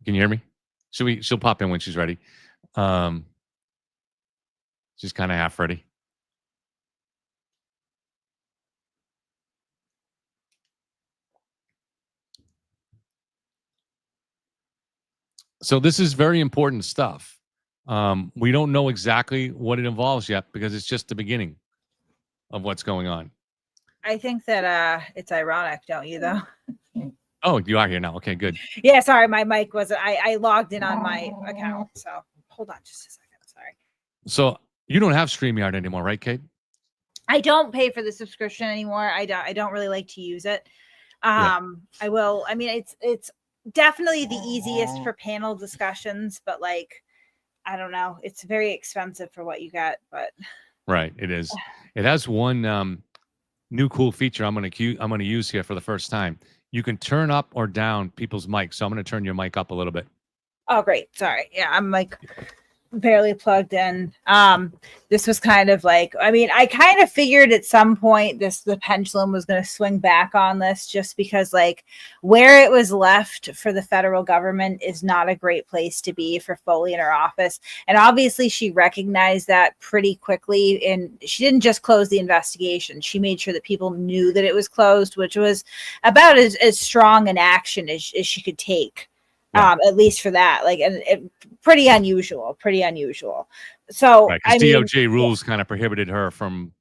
Can you hear me? She'll pop in when she's ready. Um, she's kind of half ready. So this is very important stuff. We don't know exactly what it involves yet because it's just the beginning of what's going on. I think that it's ironic, don't you, though? Oh, you are here now. Okay, good. Yeah, sorry, my mic wasn't. I logged in on my account, so hold on just a second. Sorry. So you don't have StreamYard anymore, right, Kate? I don't pay for the subscription anymore. I don't really like to use it. Yeah. I will. I mean, it's definitely the easiest for panel discussions, but like, I don't know. It's very expensive for what you get, but Right, it is. It has one new cool feature I'm going to use here for the first time. You can turn up or down people's mics. So I'm going to turn your mic up a little bit. Oh, great. Sorry. Yeah, I'm like barely plugged in. This was kind of like, I mean, I kind of figured at some point the pendulum was going to swing back on this, just because like where it was left for the federal government is not a great place to be for Foley in her office. And obviously she recognized that pretty quickly, and she didn't just close the investigation. She made sure that people knew that it was closed, which was about as strong an action as she could take. Yeah. At least for that, like, and pretty unusual. So, Right, because DOJ rules kind of prohibited her from,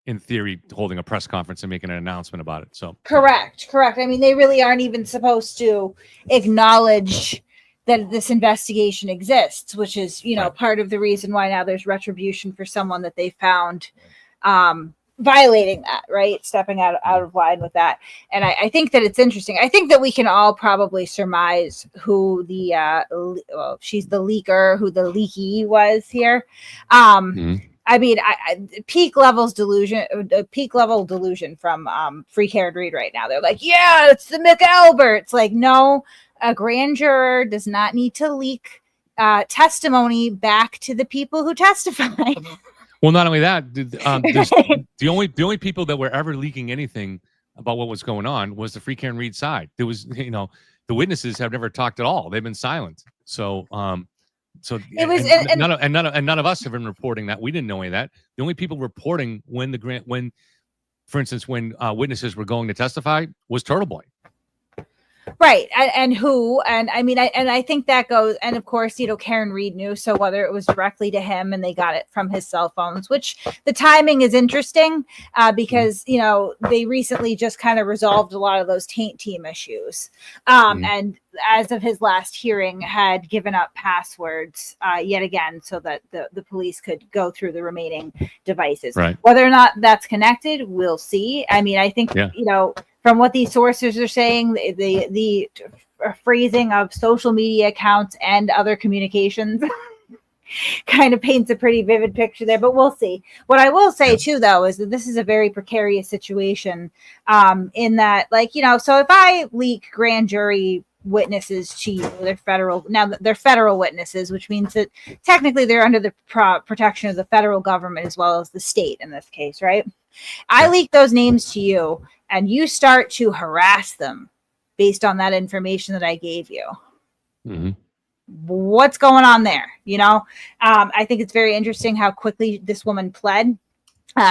in theory, holding a press conference and making an announcement about it. So correct. I mean, they really aren't even supposed to acknowledge that this investigation exists, which is, right. part of the reason why now there's retribution for someone that they found violating that, right? Stepping out of line with that. And I think that it's interesting. I think that we can all probably surmise who the she's the leaker, who the leaky was here. I mean, peak level delusion from Free Karen Reed right now. They're like, yeah, it's the McAlberts. Like, no, a grand juror does not need to leak testimony back to the people who testified. Well, not only that, the only people that were ever leaking anything about what was going on was the Free Karen Reed side. There was, the witnesses have never talked at all. They've been silent. So, it was, none of us have been reporting that. We didn't know any of that. The only people reporting when, for instance, when witnesses were going to testify was Turtle Boy. Right. And I mean, I think that goes, and of course, Karen Reed knew, so whether it was directly to him and they got it from his cell phones, which the timing is interesting because, they recently just kind of resolved a lot of those taint team issues. And as of his last hearing, had given up passwords yet again so that the police could go through the remaining devices. Right. Whether or not that's connected, we'll see. I mean, I think, from what these sources are saying, the phrasing of social media accounts and other communications kind of paints a pretty vivid picture there, but we'll see. What I will say too, though, is that this is a very precarious situation in that, like, so if I leak grand jury witnesses to you, they're federal witnesses, which means that technically they're under the protection of the federal government as well as the state in this case, right? I leak those names to you and you start to harass them based on that information that I gave you. What's going on there? I think it's very interesting how quickly this woman pled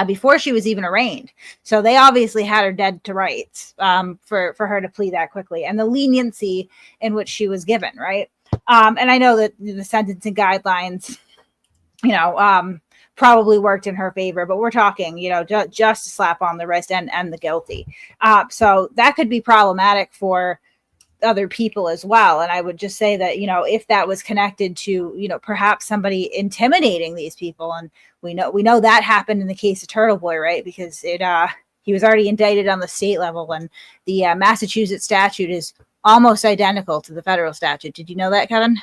before she was even arraigned. So they obviously had her dead to rights for her to plead that quickly, and the leniency in which she was given, right? And I know that the sentencing guidelines, probably worked in her favor, but we're talking, just a slap on the wrist and the guilty. So that could be problematic for other people as well. And I would just say that, if that was connected to, perhaps somebody intimidating these people, and we know that happened in the case of Turtle Boy, right? Because he was already indicted on the state level, and the Massachusetts statute is almost identical to the federal statute. Did you know that, Kevin?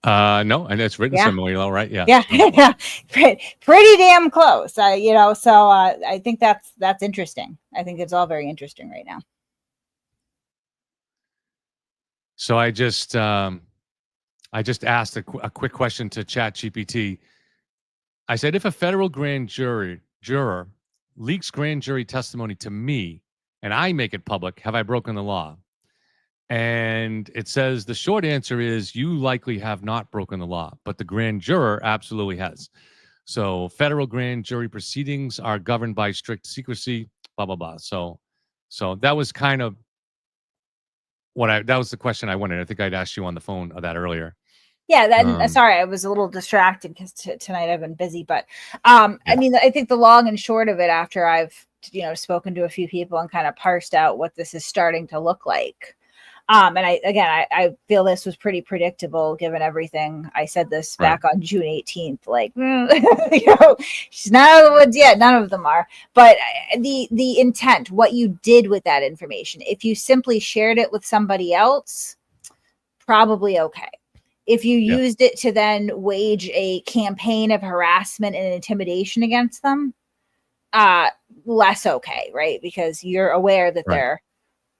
No, and it's written similarly, right? Yeah. Yeah. Pretty damn close. So I think that's interesting. I think it's all very interesting right now. So I just asked a quick question to ChatGPT. I said, if a federal grand juror leaks grand jury testimony to me and I make it public, have I broken the law? And it says the short answer is you likely have not broken the law, but the grand juror absolutely has. So federal grand jury proceedings are governed by strict secrecy, blah, blah, blah. So that was kind of that was the question I wanted. I think I'd asked you on the phone of that earlier. Yeah, then sorry, I was a little distracted because tonight I've been busy. But I mean, I think the long and short of it, after I've spoken to a few people and kind of parsed out what this is starting to look like, and I feel this was pretty predictable given everything. I said this back on June 18th, like she's not out of the woods yet. None of them are. But the intent, what you did with that information, if you simply shared it with somebody else, probably okay. If you used it to then wage a campaign of harassment and intimidation against them, less okay, right? Because you're aware that they're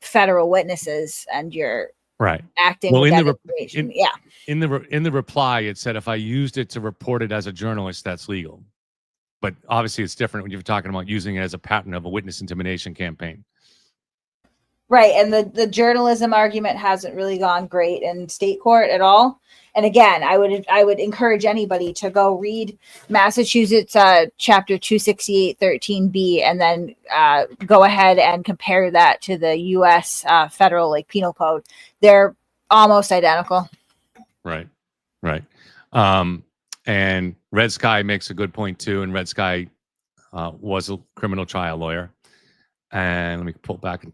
federal witnesses and you're acting with that information. In the reply, it said if I used it to report it as a journalist, that's legal. But obviously, it's different when you're talking about using it as a pattern of a witness intimidation campaign. Right, and the journalism argument hasn't really gone great in state court at all. And again, I would encourage anybody to go read Massachusetts Chapter 268(13)B, and then go ahead and compare that to the U.S. Federal penal code. They're almost identical. Right. And Red Sky makes a good point too. And Red Sky was a criminal trial lawyer. And let me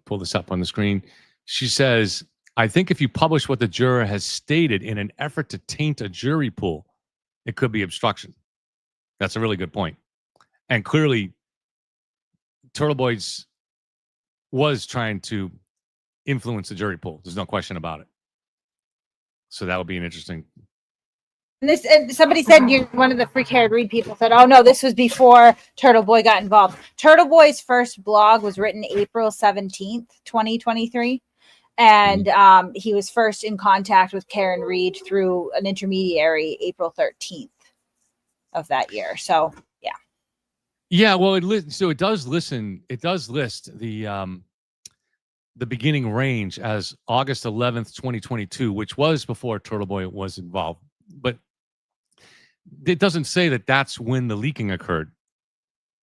pull this up on the screen. She says, I think if you publish what the juror has stated in an effort to taint a jury pool, it could be obstruction. That's a really good point. And clearly, Turtle Boys was trying to influence the jury pool. There's no question about it. So that would be an interesting. And somebody said, you're one of the freak haired read people said, oh no, this was before Turtle Boy got involved. Turtle Boy's first blog was written April 17th, 2023. And he was first in contact with Karen Reed through an intermediary April 13th of that year. So yeah. Yeah, well, it does list the beginning range as August 11th, 2022, which was before Turtle Boy was involved. But it doesn't say that that's when the leaking occurred.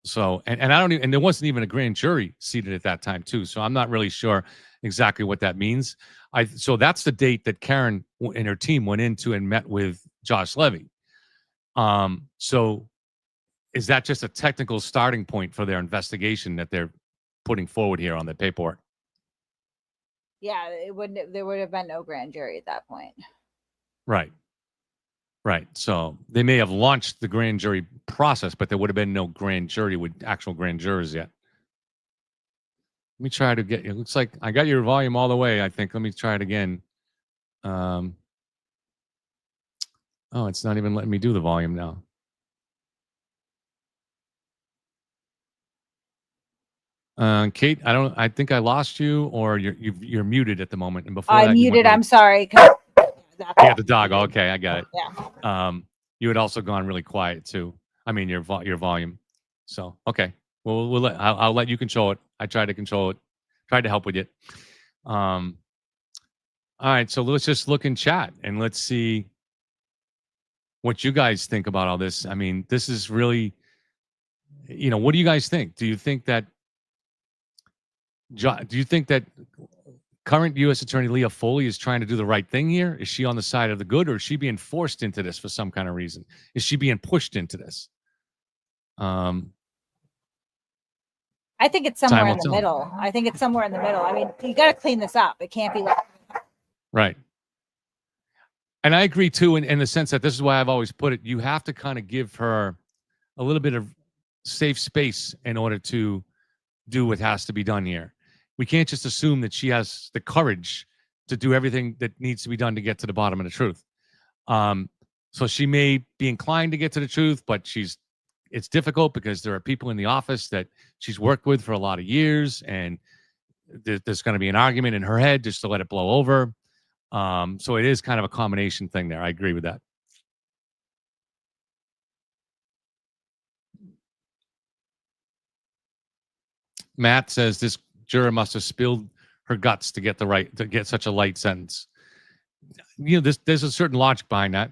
So, and I don't even, and there wasn't even a grand jury seated at that time too. So I'm not really sure exactly what that means. So that's the date that Karen and her team went into and met with Josh Levy. So is that just a technical starting point for their investigation that they're putting forward here on the paperwork? Yeah, there would have been no grand jury at that point. Right. So they may have launched the grand jury process, but there would have been no grand jury with actual grand jurors yet. Let me try to get you. It looks like I got your volume all the way, I think. Let me try it again. Oh, it's not even letting me do the volume now. Kate, I think I lost you, or you're muted at the moment. And before I'm muted. I'm sorry. Yeah, the dog. Okay, I got it. Yeah. You had also gone really quiet too. I mean, your volume. So okay, well, I'll let you control it. I tried to control it. Tried to help with it. All right, so let's just look in chat and let's see what you guys think about all this. I mean, this is really, what do you guys think? Do you think that current U.S. Attorney Leah Foley is trying to do the right thing here? Is she on the side of the good, or is she being forced into this for some kind of reason? Is she being pushed into this? I think it's somewhere in the middle. I mean, you got to clean this up. It can't be like. Right. And I agree too, in the sense that this is why I've always put it, you have to kind of give her a little bit of safe space in order to do what has to be done here. We can't just assume that she has the courage to do everything that needs to be done to get to the bottom of the truth. So she may be inclined to get to the truth, but it's difficult because there are people in the office that she's worked with for a lot of years, and there's going to be an argument in her head just to let it blow over. So it is kind of a combination thing there. I agree with that. Matt says this juror must have spilled her guts to get such a light sentence. There's a certain logic behind that,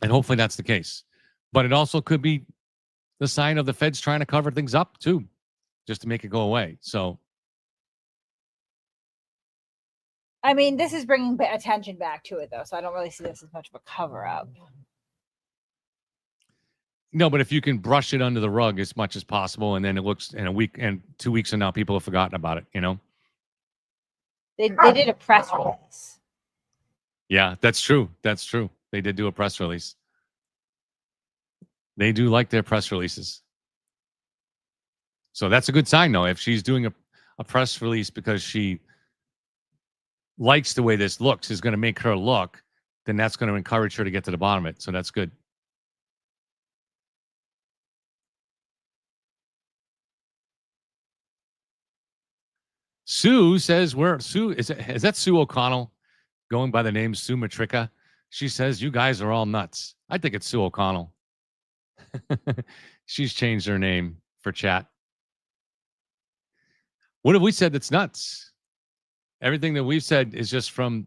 and hopefully that's the case. But it also could be the sign of the feds trying to cover things up too, just to make it go away. So, I mean, this is bringing attention back to it, though, so I don't really see this as much of a cover-up. No, but if you can brush it under the rug as much as possible, and then it looks in a week and 2 weeks from now, people have forgotten about it. They did a press release. Yeah, that's true. That's true. They did do a press release. They do like their press releases. So that's a good sign, though. If she's doing a press release because she likes the way this looks, is going to make her look, then that's going to encourage her to get to the bottom of it. So that's good. Sue says, is that Sue O'Connell going by the name Sue Matrica? She says, you guys are all nuts. I think it's Sue O'Connell. She's changed her name for chat. What have we said that's nuts? Everything that we've said is just from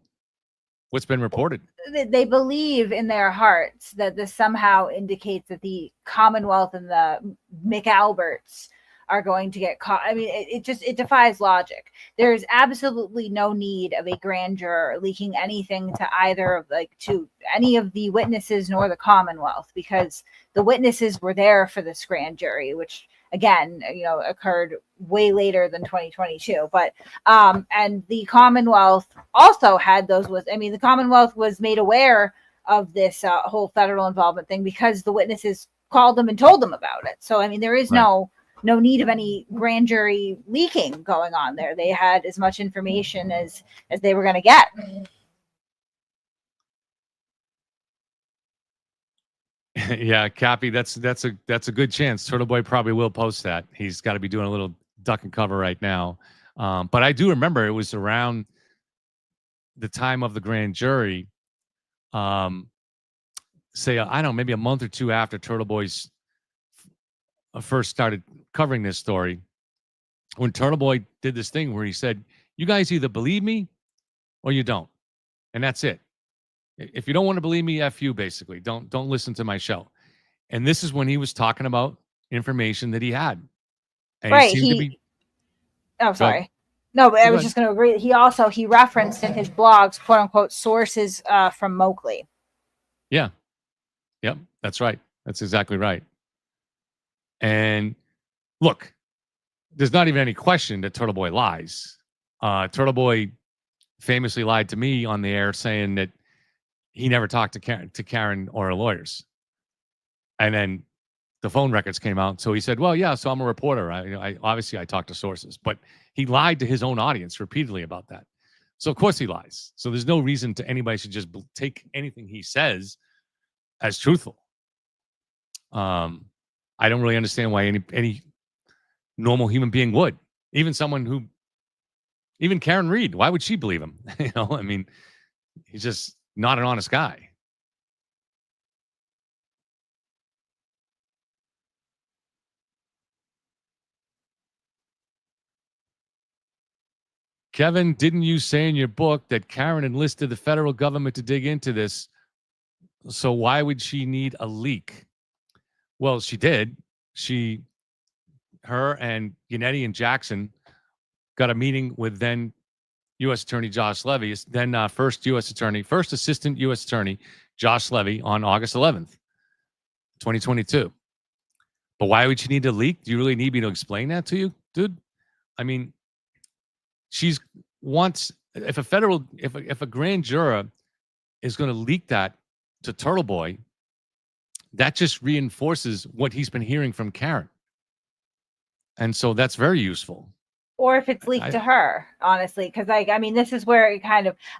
what's been reported. They believe in their hearts that this somehow indicates that the Commonwealth and the McAlberts are going to get caught. I mean, it defies logic. There's absolutely no need of a grand juror leaking anything to either of to any of the witnesses nor the Commonwealth, because the witnesses were there for this grand jury, which again, occurred way later than 2022. But and the Commonwealth also had the Commonwealth was made aware of this whole federal involvement thing because the witnesses called them and told them about it. So I mean, there is no need of any grand jury leaking going on there. They had as much information as they were going to get. Yeah, Cappy, that's a good chance. Turtle Boy probably will post that. He's got to be doing a little duck and cover right now. But I do remember it was around the time of the grand jury. Say, I don't know, maybe a month or two after Turtle Boy's first started covering this story, when Turtle Boy did this thing where he said, you guys either believe me or you don't. And that's it. If you don't want to believe me, F you, basically. Don't listen to my show. And this is when he was talking about information that he had. And right. Oh, sorry. No, but I was just going to agree. He referenced in his blogs, quote unquote, sources from Moakley. Yeah. Yep. That's right. That's exactly right. And look, there's not even any question that Turtle Boy lies. Turtle Boy famously lied to me on the air saying that he never talked to Karen or her lawyers. And then the phone records came out. So he said, well, yeah, so I'm a reporter. I obviously I talk to sources, but he lied to his own audience repeatedly about that. So of course he lies. So there's no reason to anybody should just take anything he says as truthful. I don't really understand why any normal human being would. Even Karen Reed, why would she believe him? I mean, he's just not an honest guy. Kevin, didn't you say in your book that Karen enlisted the federal government to dig into this? So why would she need a leak? Well, she did. Her and Yannetti and Jackson got a meeting with then U.S. Attorney Josh Levy, then first Assistant U.S. Attorney Josh Levy on August 11th, 2022. But why would she need a leak? Do you really need me to explain that to you, dude? I mean, if a grand juror is going to leak that to Turtle Boy, that just reinforces what he's been hearing from Karen. And so that's very useful. Or if it's leaked to her, honestly, because this is where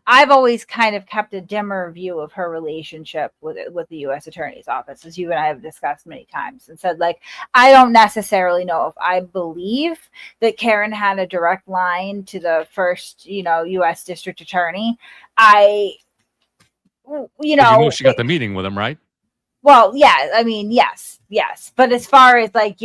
I've always kind of kept a dimmer view of her relationship with the U.S. Attorney's Office, as you and I have discussed many times, and said, I don't necessarily know if I believe that Karen had a direct line to the first, U.S. District Attorney. She got the meeting with him, right? Well, yeah, I mean, yes. But as far as like,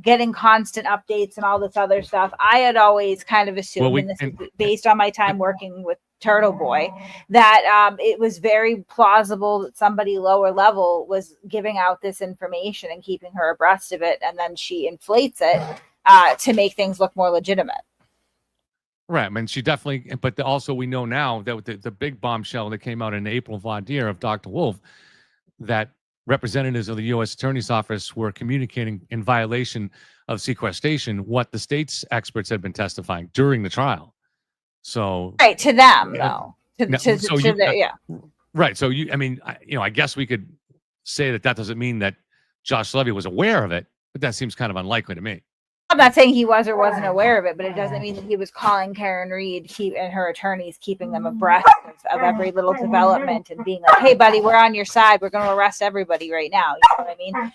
getting constant updates and all this other stuff, I had always kind of assumed, and this is based on my time working with Turtle Boy, that it was very plausible that somebody lower level was giving out this information and keeping her abreast of it, and then she inflates it to make things look more legitimate. Right. I mean, she definitely, but also we know now that the big bombshell that came out in April Vaudier of Dr. Wolf, that representatives of the U.S. Attorney's Office were communicating in violation of sequestration what the state's experts had been testifying during the trial. So right to them, though. Right. So I guess we could say that doesn't mean that Josh Levy was aware of it, but that seems kind of unlikely to me. I'm not saying he was or wasn't aware of it, but it doesn't mean that he was calling Karen Read and her attorneys, keeping them abreast of every little development and being like, "Hey, buddy, we're on your side. We're going to arrest everybody right now." You know what I mean?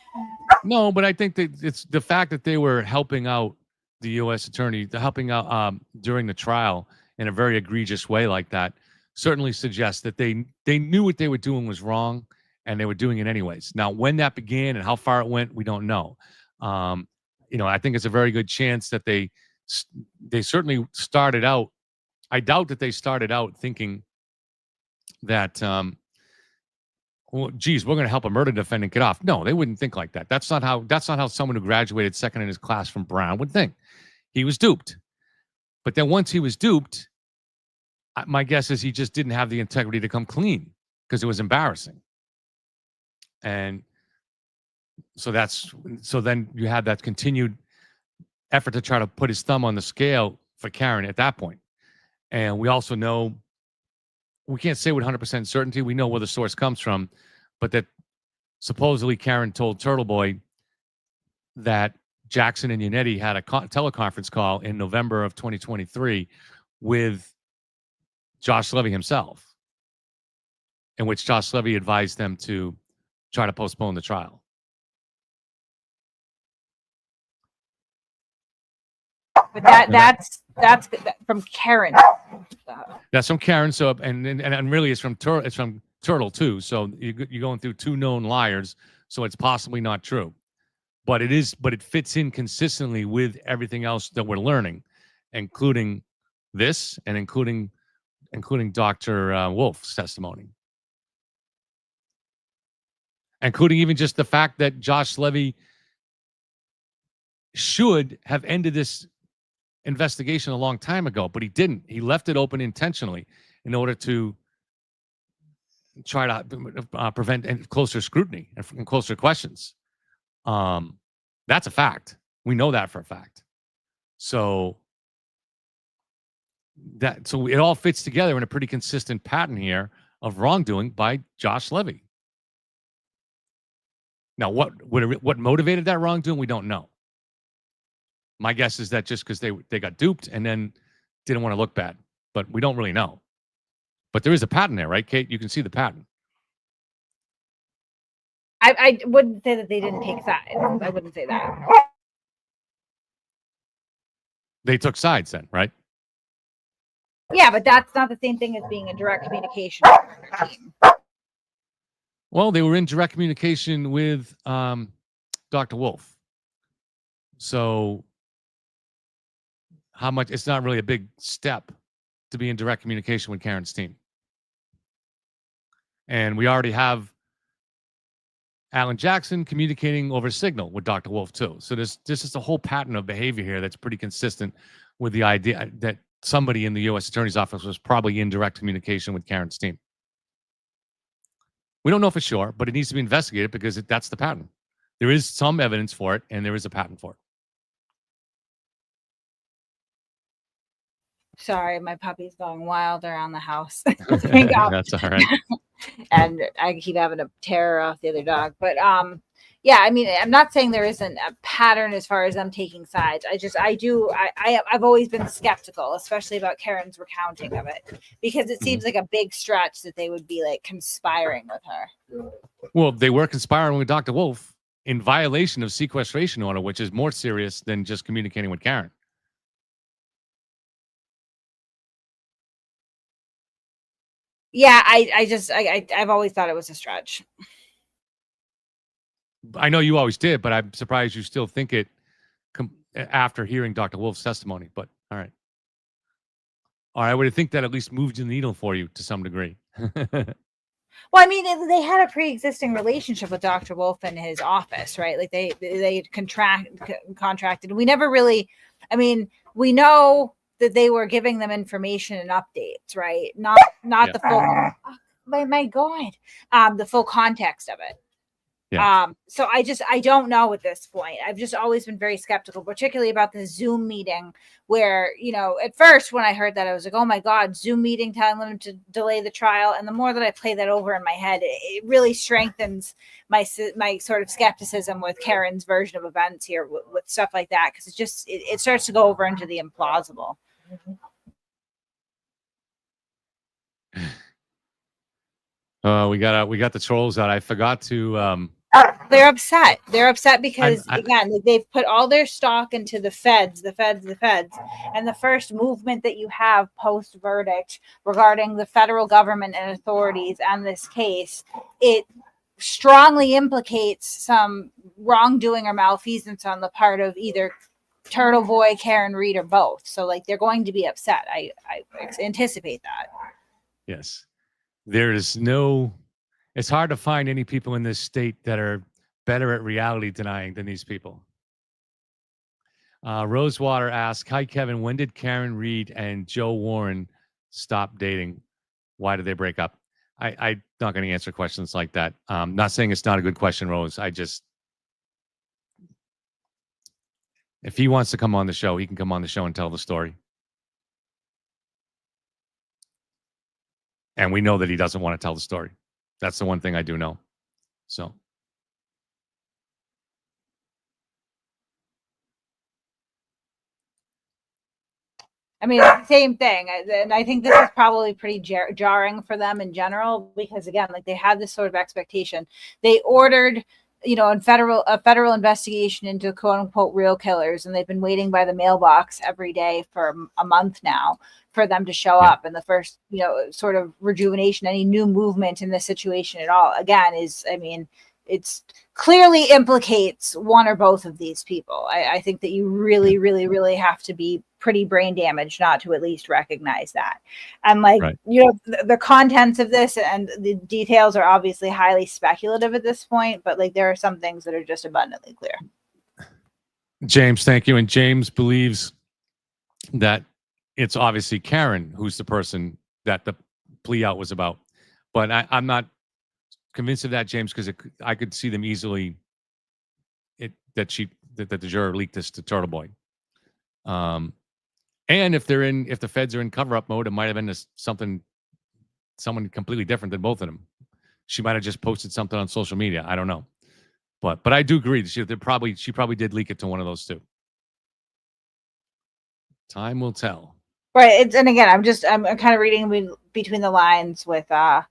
No, but I think that it's the fact that they were helping out the U.S. attorney, helping out during the trial in a very egregious way like that, certainly suggests that they knew what they were doing was wrong, and they were doing it anyways. Now, when that began and how far it went, we don't know. I think it's a very good chance that they certainly started out. I doubt that they started out thinking that, well, geez, we're going to help a murder defendant get off. No, they wouldn't think like that. That's not how someone who graduated second in his class from Brown would think. He was duped. But then once he was duped, my guess is he just didn't have the integrity to come clean because it was embarrassing. And so then you had that continued effort to try to put his thumb on the scale for Karen at that point. And we also know, we can't say with 100% certainty, we know where the source comes from, but that supposedly Karen told Turtle Boy that Jackson and Yannetti had a teleconference call in November of 2023 with Josh Levy himself, in which Josh Levy advised them to try to postpone the trial. But that's from Karen. That's from Karen. So and really it's from Turtle too. So you're going through two known liars. So it's possibly not true, but it fits in consistently with everything else that we're learning, including this and including Dr. Wolf's testimony, including even just the fact that Josh Levy should have ended this investigation a long time ago, but he didn't. He left it open intentionally in order to try to prevent closer scrutiny and closer questions. That's a fact. We know that for a fact. So it all fits together in a pretty consistent pattern here of wrongdoing by Josh Levy. Now, what motivated that wrongdoing, we don't know. My guess is that just because they got duped and then didn't want to look bad, but we don't really know. But there is a pattern there, right, Kate? You can see the pattern. I wouldn't say that they didn't take sides. I wouldn't say that. They took sides then, right? Yeah, but that's not the same thing as being in direct communication with their team. Well, they were in direct communication with Dr. Wolf. So how much, it's not really a big step to be in direct communication with Karen's team. And we already have Alan Jackson communicating over Signal with Dr. Wolf too. So there's just a whole pattern of behavior here that's pretty consistent with the idea that somebody in the U.S. Attorney's Office was probably in direct communication with Karen's team. We don't know for sure, but it needs to be investigated because that's the pattern. There is some evidence for it, and there is a pattern for it. Sorry, my puppy's going wild around the house. That's all right. And I keep having to tear her off the other dog. But yeah, I mean, I'm not saying there isn't a pattern as far as them taking sides. I've always been skeptical, especially about Karen's recounting of it, because it seems like a big stretch that they would be like conspiring with her. Well, they were conspiring with Dr. Wolf in violation of sequestration order, which is more serious than just communicating with Karen. Yeah, I've always thought it was a stretch. I know you always did, but I'm surprised you still think it after hearing Dr. Wolf's testimony. But all right. I would think that at least moved the needle for you to some degree. Well, I mean, they had a pre-existing relationship with Dr. Wolf in his office, right? Like they contracted. We never really, I mean, we know that they were giving them information and updates, right? Not the full. Oh, my God, the full context of it. Yeah. So I don't know at this point. I've just always been very skeptical, particularly about the Zoom meeting where, at first when I heard that, I was like, oh my God, Zoom meeting telling them to delay the trial. And the more that I play that over in my head, it really strengthens my sort of skepticism with Karen's version of events here with stuff like that. Cause it starts to go over into the implausible. We got the trolls out. I forgot to, they're upset. They're upset because again, they've put all their stock into the feds. And the first movement that you have post verdict regarding the federal government and authorities on this case, it strongly implicates some wrongdoing or malfeasance on the part of either Turtle Boy, Karen Read, or both. So like they're going to be upset. I anticipate that. Yes. It's hard to find any people in this state that are better at reality denying than these people. Rosewater asks, hi, Kevin, when did Karen Read and Joe Warren stop dating? Why did they break up? I'm not going to answer questions like that. Not saying it's not a good question, Rose. If he wants to come on the show, he can come on the show and tell the story. And we know that he doesn't want to tell the story. That's the one thing I do know. So. I mean, it's the same thing. And I think this is probably pretty jarring for them in general, because again, like they had this sort of expectation. They ordered, a federal investigation into quote unquote real killers. And they've been waiting by the mailbox every day for a month now for them to show up. And the first, sort of rejuvenation, any new movement in this situation at all, again, it's clearly implicates one or both of these people. I think that you really, really, really have to be pretty brain damaged not to at least recognize that. And the contents of this and the details are obviously highly speculative at this point, but like there are some things that are just abundantly clear. James, thank you. And James believes that it's obviously Karen who's the person that the plea out was about. But I'm not convinced of that, James, because I could see them easily that the juror leaked this to Turtle Boy. And if the feds are in cover-up mode, it might have been someone completely different than both of them. She might have just posted something on social media. I don't know. But I do agree. She probably did leak it to one of those two. Time will tell. Right. And again, I'm kind of reading between the lines with the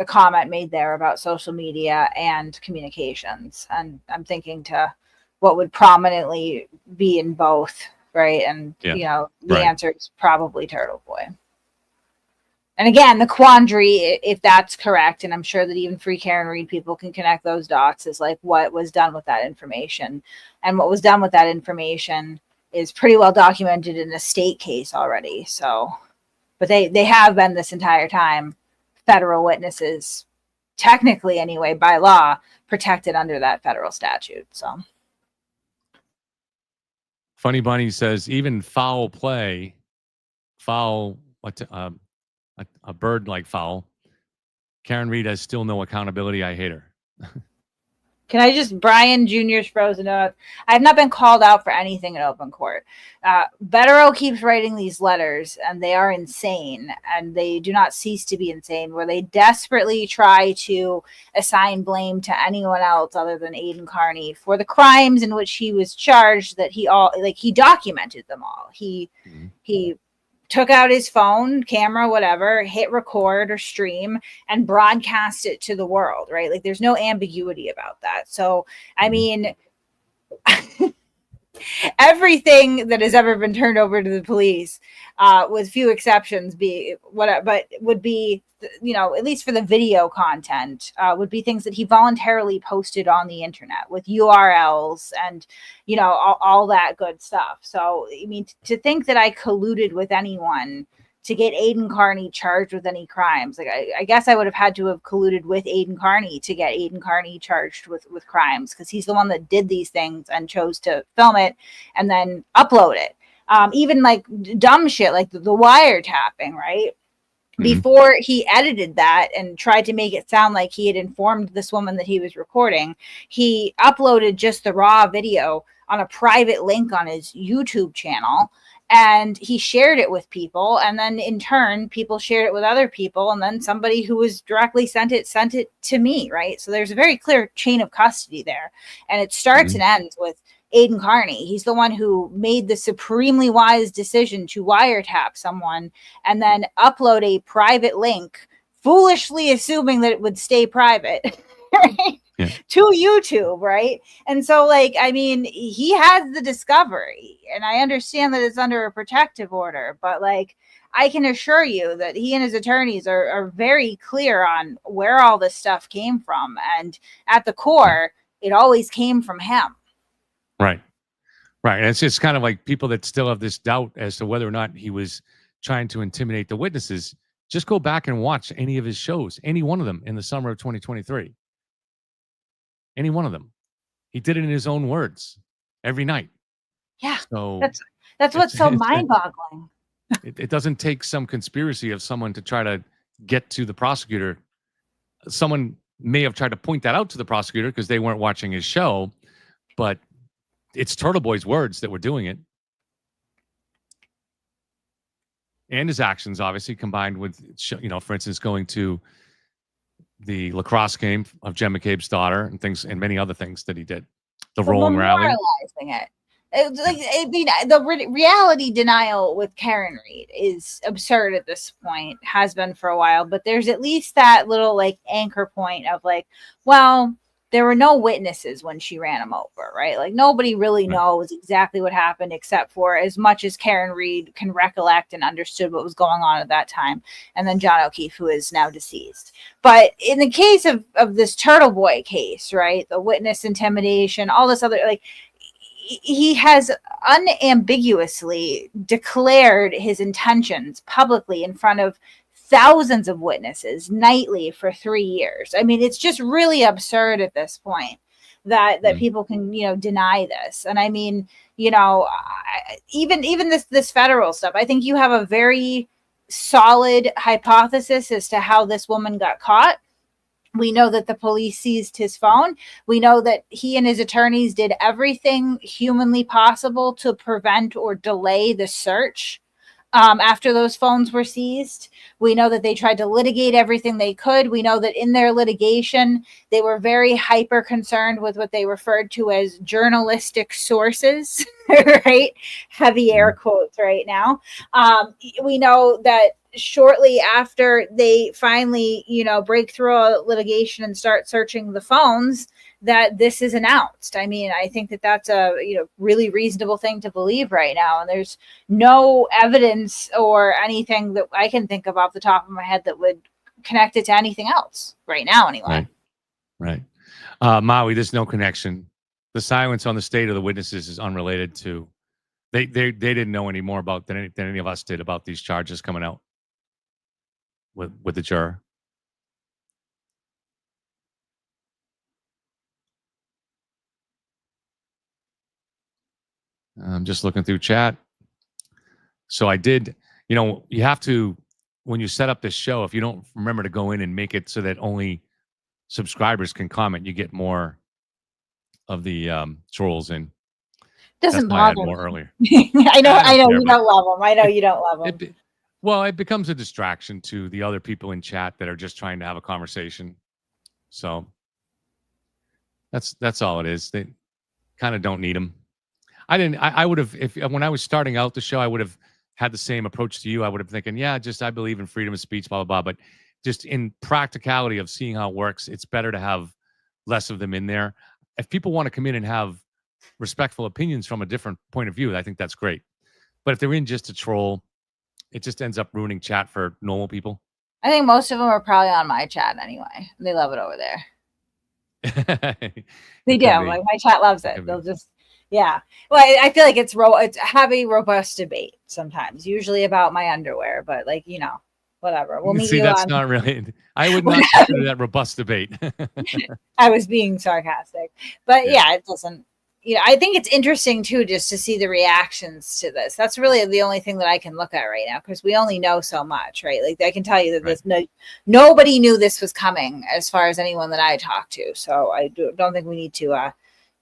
comment made there about social media and communications. And I'm thinking to what would prominently be in both. Right. And, the answer is probably Turtle Boy. And again, the quandary, if that's correct, and I'm sure that even Free Karen Read people can connect those dots, is like what was done with that information. And what was done with that information is pretty well documented in a state case already. So, but they have been this entire time federal witnesses, technically anyway, by law, protected under that federal statute. So. Funny Bunny says, even foul play, a bird like foul, Karen Read has still no accountability. I hate her. Can I Brian Jr.'s frozen note? I have not been called out for anything in open court. Bettero keeps writing these letters, and they are insane, and they do not cease to be insane, where they desperately try to assign blame to anyone else other than Aidan Carney for the crimes in which he was charged, that he documented them all. He took out his phone, camera, whatever, hit record or stream, and broadcast it to the world, right? Like there's no ambiguity about that. So, I mean, everything that has ever been turned over to the police, with few exceptions, but would be, at least for the video content, would be things that he voluntarily posted on the internet with URLs and, all that good stuff. So, I mean, to think that I colluded with anyone to get Aidan Carney charged with any crimes. Like, I guess I would have had to have colluded with Aidan Carney to get Aidan Carney charged with crimes, because he's the one that did these things and chose to film it and then upload it. Even like dumb shit like the wiretapping, right? Mm-hmm. Before he edited that and tried to make it sound like he had informed this woman that he was recording, he uploaded just the raw video on a private link on his YouTube channel. And he shared it with people, and then in turn, people shared it with other people, and then somebody who was directly sent it to me, right? So there's a very clear chain of custody there, and it starts and ends with Aidan Carney. He's the one who made the supremely wise decision to wiretap someone and then upload a private link, foolishly assuming that it would stay private. Right? Yeah. To YouTube, right? And so, like, I mean, he has the discovery, and I understand that it's under a protective order, but like, I can assure you that he and his attorneys are very clear on where all this stuff came from, and at the core, it always came from him. Right. And it's just kind of like people that still have this doubt as to whether or not he was trying to intimidate the witnesses. Just go back and watch any of his shows, any one of them in the summer of 2023. Any one of them. He did it in his own words every night. Yeah. So that's what's so mind-boggling. It doesn't take some conspiracy of someone to try to get to the prosecutor. Someone may have tried to point that out to the prosecutor because they weren't watching his show, but it's Turtle Boy's words that were doing it. And his actions, obviously, combined with, for instance, going to the lacrosse game of Jen McCabe's daughter and things, and many other things that he did. The rolling rally. The reality denial with Karen Read is absurd at this point, has been for a while, but there's at least that little like anchor point of like, well, there were no witnesses when she ran him over, right? Like nobody really knows exactly what happened, except for as much as Karen Read can recollect and understood what was going on at that time. And then John O'Keefe, who is now deceased. But in the case of this Turtle Boy case, right? The witness intimidation, all this other, like, he has unambiguously declared his intentions publicly in front of thousands of witnesses nightly for 3 years. I mean, it's just really absurd at this point that people can, deny this. And I mean, even this federal stuff, I think you have a very solid hypothesis as to how this woman got caught. We know that the police seized his phone. We know that he and his attorneys did everything humanly possible to prevent or delay the search after those phones were seized. We know that they tried to litigate everything they could. We know that in their litigation, they were very hyper concerned with what they referred to as journalistic sources, right? Heavy air quotes right now. We know that shortly after they finally, break through a litigation and start searching the phones, that this is announced. I mean, I think that that's a really reasonable thing to believe right now. And there's no evidence or anything that I can think of off the top of my head that would connect it to anything else right now, anyway. Right. Maui, there's no connection. The silence on the state of the witnesses is unrelated to. They didn't know any more about than any of us did about these charges coming out with the juror. I'm just looking through chat. So I did, you have to, when you set up this show, if you don't remember to go in and make it so that only subscribers can comment, you get more of the trolls in. Doesn't bother more earlier. I know you don't love them. I know you don't love them. It becomes a distraction to the other people in chat that are just trying to have a conversation. So that's all it is. They kind of don't need them. I would have, when I was starting out the show, I would have had the same approach to you. I would have thinking, I believe in freedom of speech, blah, blah, blah. But just in practicality of seeing how it works, it's better to have less of them in there. If people want to come in and have respectful opinions from a different point of view, I think that's great. But if they're in just to troll, it just ends up ruining chat for normal people. I think most of them are probably on my chat anyway. They love it over there. They do. Like my chat loves it. They'll just, yeah. Well, I feel like it's have a robust debate sometimes, usually about my underwear, but like, you know, whatever. We'll meet you that's on... not really, I would not consider that robust debate. I was being sarcastic, but yeah, it doesn't, you know, I think it's interesting too, just to see the reactions to this. That's really the only thing that I can look at right now, because we only know so much, right? Like I can tell you that nobody knew this was coming as far as anyone that I talked to. So I don't think we need to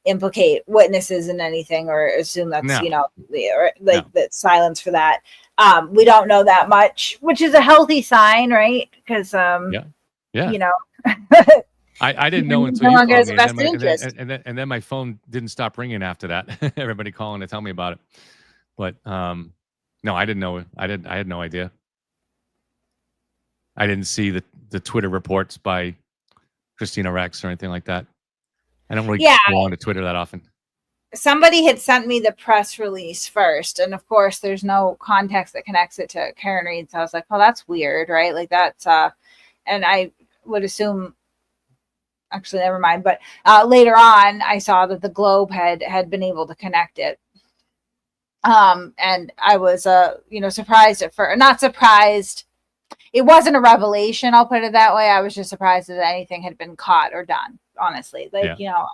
implicate witnesses in anything or assume that's, you know, that silence for that. We don't know that much, which is a healthy sign, right? Because, you know, I didn't know until you called me, and then my phone didn't stop ringing after that. Everybody calling to tell me about it, but no, I didn't know. I had no idea. I didn't see the Twitter reports by Christina Rex or anything like that. I don't really go on to Twitter that often. Somebody had sent me the press release first, and of course, there's no context that connects it to Karen Read. So I was like, "Well, that's weird, right?" Like that's, and I would assume. Actually, never mind. But later on, I saw that the Globe had been able to connect it. And I was, you know, surprised at first. Not surprised. It wasn't a revelation. I'll put it that way. I was just surprised that anything had been caught or done. Honestly, like you know,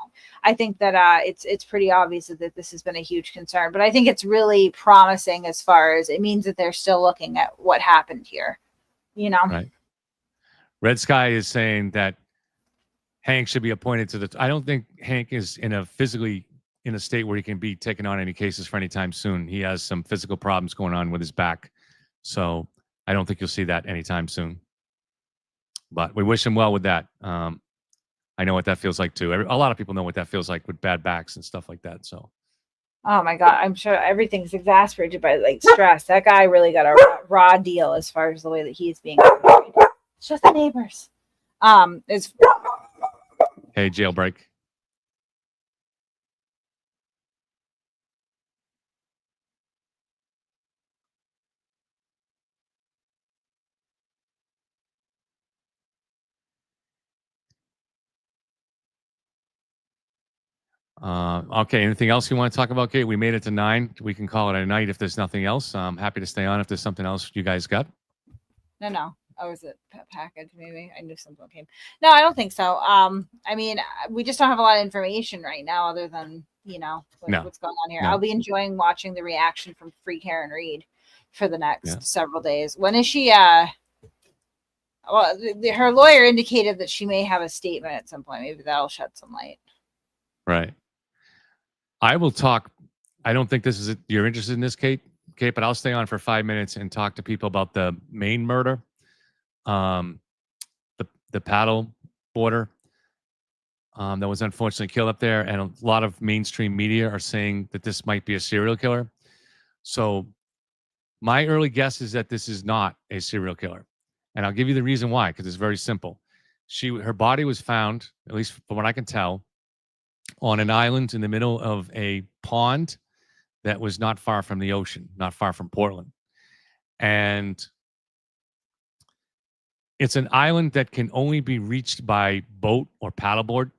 I think that it's pretty obvious that this has been a huge concern. But I think it's really promising as far as it means that they're still looking at what happened here. You know, right? Red Sky is saying that Hank should be appointed to I don't think Hank is physically in a state where he can be taking on any cases for any time soon. He has some physical problems going on with his back. So I don't think you'll see that anytime soon. But we wish him well with that. I know what that feels like too. A lot of people know what that feels like with bad backs and stuff like that. So. Oh my God, I'm sure everything's exasperated by like stress. That guy really got a raw deal as far as the way that he's being treated. It's just the neighbors. Hey, jailbreak. Okay, anything else you want to talk about, Kate? We made it to 9. We can call it a night if there's nothing else. I'm happy to stay on if there's something else you guys got. No. Oh, was it package? Maybe I knew something came. No, I don't think so. I mean, we just don't have a lot of information right now, other than you know what's going on here. I'll be enjoying watching the reaction from Free Karen Read for the next several days. When is she? Well, her lawyer indicated that she may have a statement at some point. Maybe that'll shed some light. Right. I will talk. I don't think this is you're interested in this, Kate, but I'll stay on for 5 minutes and talk to people about the Maine murder. The paddle boarder that was unfortunately killed up there, and a lot of mainstream media are saying that this might be a serial killer. So my early guess is that this is not a serial killer, and I'll give you the reason why, because it's very simple. Her body was found, at least from what I can tell, on an island in the middle of a pond that was not far from the ocean, not far from Portland, and it's an island that can only be reached by boat or paddleboard.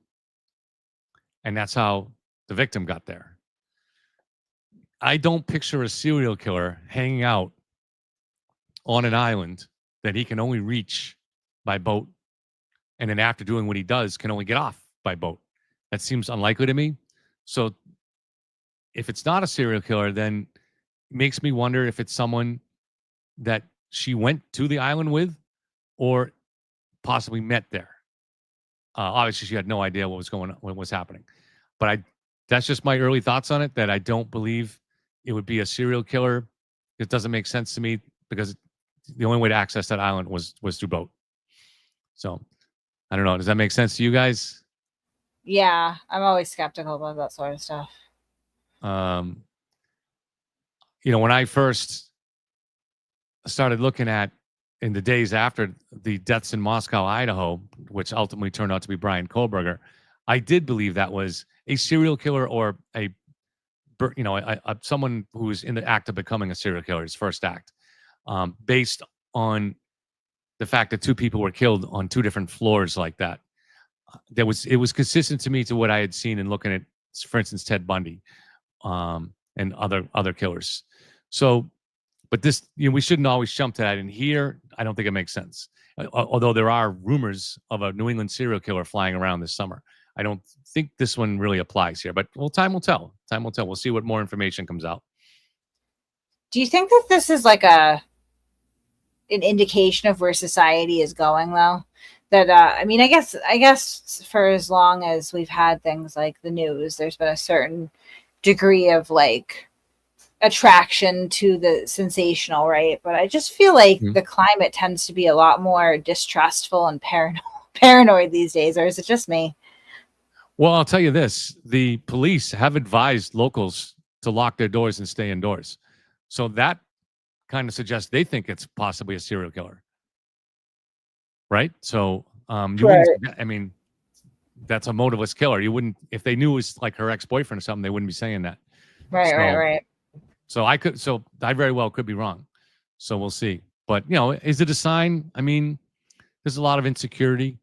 And that's how the victim got there. I don't picture a serial killer hanging out on an island that he can only reach by boat. And then after doing what he does, can only get off by boat. That seems unlikely to me. So if it's not a serial killer, then it makes me wonder if it's someone that she went to the island with, or possibly met there. Obviously, she had no idea what was going on, what was happening. But that's just my early thoughts on it, that I don't believe it would be a serial killer. It doesn't make sense to me, because the only way to access that island was through boat. So I don't know. Does that make sense to you guys? Yeah, I'm always skeptical about that sort of stuff. You know, when I first started looking at, in the days after the deaths in Moscow, Idaho, which ultimately turned out to be Brian Kohlberger, I did believe that was a serial killer or someone who was in the act of becoming a serial killer, his first act, based on the fact that two people were killed on two different floors like that. It was consistent to me to what I had seen in looking at, for instance, Ted Bundy, and other killers. So, but this, we shouldn't always jump to that. And here, I don't think it makes sense. Although there are rumors of a New England serial killer flying around this summer, I don't think this one really applies here. But time will tell. Time will tell. We'll see what more information comes out. Do you think that this is like an indication of where society is going, though? That I mean, I guess for as long as we've had things like the news, there's been a certain degree of like attraction to the sensational, right? But I just feel like the climate tends to be a lot more distrustful and paranoid these days. Or is it just me? Well, I'll tell you this: the police have advised locals to lock their doors and stay indoors. So that kind of suggests they think it's possibly a serial killer, right? So wouldn't, I mean, that's a motiveless killer. You wouldn't, if they knew it was like her ex-boyfriend or something, they wouldn't be saying that. Right. So I very well could be wrong. So we'll see. But is it a sign? I mean, there's a lot of insecurity.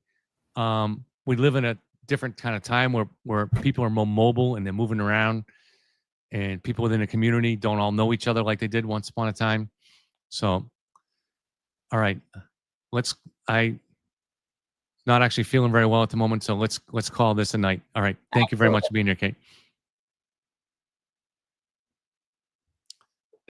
We live in a different kind of time where people are more mobile and they're moving around, and people within a community don't all know each other like they did once upon a time. So, all right, I not actually feeling very well at the moment, so let's call this a night. All right, thank you very much for being here, Kate.